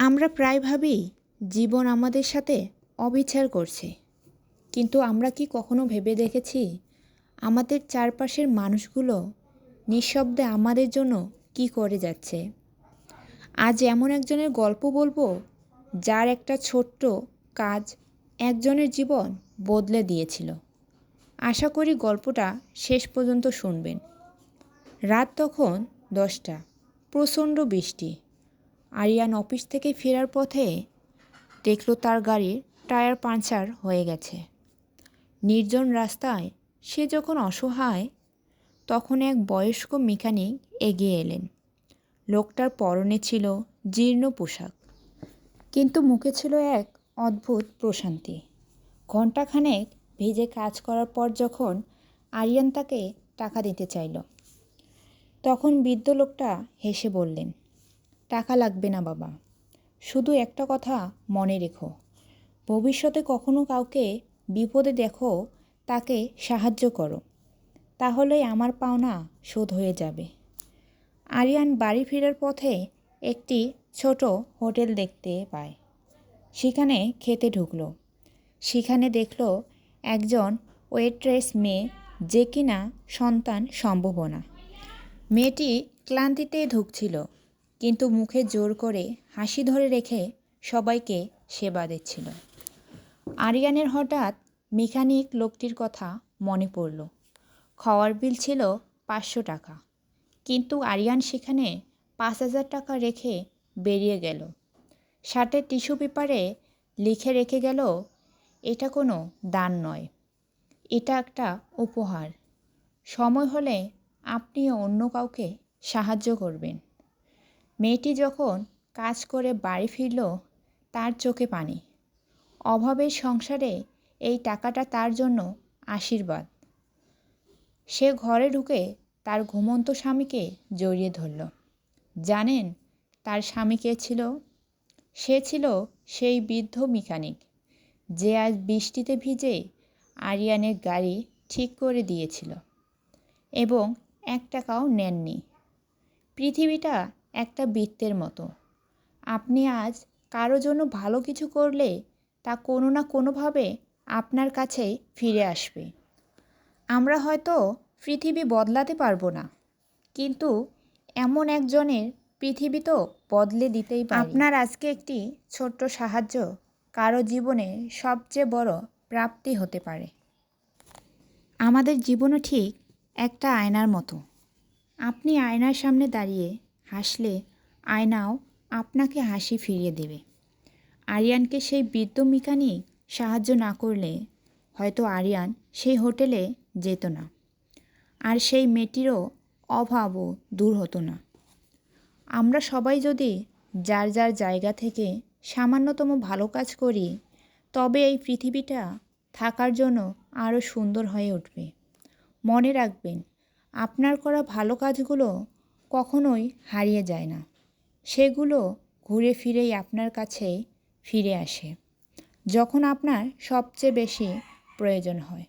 আমরা প্রায় ভাবি জীবন আমাদের সাথে অবিচার করছে, কিন্তু আমরা কি কখনো ভেবে দেখেছি আমাদের চারপাশের মানুষগুলো নিঃশব্দে আমাদের জন্য কি করে যাচ্ছে? আজ এমন একজনের গল্প বলবো যার একটা ছোট্ট কাজ একজনের জীবন বদলে দিয়েছিল। আশা করি গল্পটা শেষ পর্যন্ত শুনবেন। রাত তখন 10টা, প্রচণ্ড বৃষ্টি। আরিয়ান অফিস থেকে ফেরার পথে দেখল তার গাড়ির টায়ার পাংচার হয়ে গেছে। নির্জন রাস্তায় সে যখন অসহায়, তখন এক বয়স্ক মেকানিক এগিয়ে এলেন। লোকটার পরনে ছিল জীর্ণ পোশাক, কিন্তু মুখে ছিল এক অদ্ভুত প্রশান্তি। ঘণ্টাখানেক ভিজে কাজ করার পর যখন আরিয়ান তাকে টাকা দিতে চাইল, তখন বৃদ্ধ লোকটা হেসে বললেন, টাকা লাগবে না বাবা, শুধু একটা কথা মনে রেখো, ভবিষ্যতে কখনো কাউকে বিপদে দেখো তাকে সাহায্য করো, তাহলেই আমার পাওনা শোধ হয়ে যাবে। আরিয়ান বাড়ি ফেরার পথে একটি ছোট হোটেল দেখতে পায়। সেখানে খেতে ঢুকলো। সেখানে দেখল একজন ওয়েট্রেস মেয়ে, যে কিনা সন্তান সম্ভাবনা। মেয়েটি ক্লান্তিতে ধুঁকছিল, কিন্তু মুখে জোর করে হাসি ধরে রেখে সবাইকে সেবা দিচ্ছিল। আরিয়ানের হঠাৎ মেকানিক লোকটির কথা মনে পড়ল। খাওয়ার বিল ছিল 500 টাকা, কিন্তু আরিয়ান সেখানে 5,000 টাকা রেখে বেরিয়ে গেল। শার্টের টিস্যু পেপারে লিখে রেখে গেল, এটা কোনো দান নয়, এটা একটা উপহার। সময় হলে আপনিও অন্য কাউকে সাহায্য করবেন। মেয়েটি যখন কাজ করে বাড়ি ফিরল, তার চোখে পানি। অভাবের সংসারে এই টাকাটা তার জন্য আশীর্বাদ। সে ঘরে ঢুকে তার ঘুমন্ত স্বামীকে জড়িয়ে ধরল। জানেন তার স্বামী কে ছিল? সে ছিল সেই বৃদ্ধ মেকানিক, যে আজ বৃষ্টিতে ভিজে আরিয়ানের গাড়ি ঠিক করে দিয়েছিল এবং 1 টাকাও নেননি। পৃথিবীটা একটা বৃত্তের মতো। আপনি আজ কারো জন্য ভালো কিছু করলে তা কোনো না কোনোভাবে আপনার কাছেই ফিরে আসবে। আমরা হয়তো পৃথিবী বদলাতে পারবো না, কিন্তু এমন একজনের পৃথিবী তো বদলে দিতেই পারি। আপনার আজকে একটি ছোট্ট সাহায্য কারো জীবনে সবচেয়ে বড় প্রাপ্তি হতে পারে। আমাদের জীবনও ঠিক একটা আয়নার মতো। আপনি আয়নার সামনে দাঁড়িয়ে হাসলে আয়নাও আপনাকে হাসি ফিরিয়ে দেবে। আরিয়ানকে সেই বৃদ্ধ মেকানিক সাহায্য না করলে হয়তো আরিয়ান সেই হোটেলে যেত না, আর সেই মেয়েটিরও অভাবও দূর হতো না। আমরা সবাই যদি যার যার জায়গা থেকে সামান্যতম ভালো কাজ করি, তবে এই পৃথিবীটা থাকার জন্য আরও সুন্দর হয়ে উঠবে। মনে রাখবেন, আপনার করা ভালো কাজগুলো কখনোই হারিয়ে যায় না, সেগুলো ঘুরে ফিরেই আপনার কাছে ফিরে আসে যখন আপনার সবচেয়ে বেশি প্রয়োজন হয়।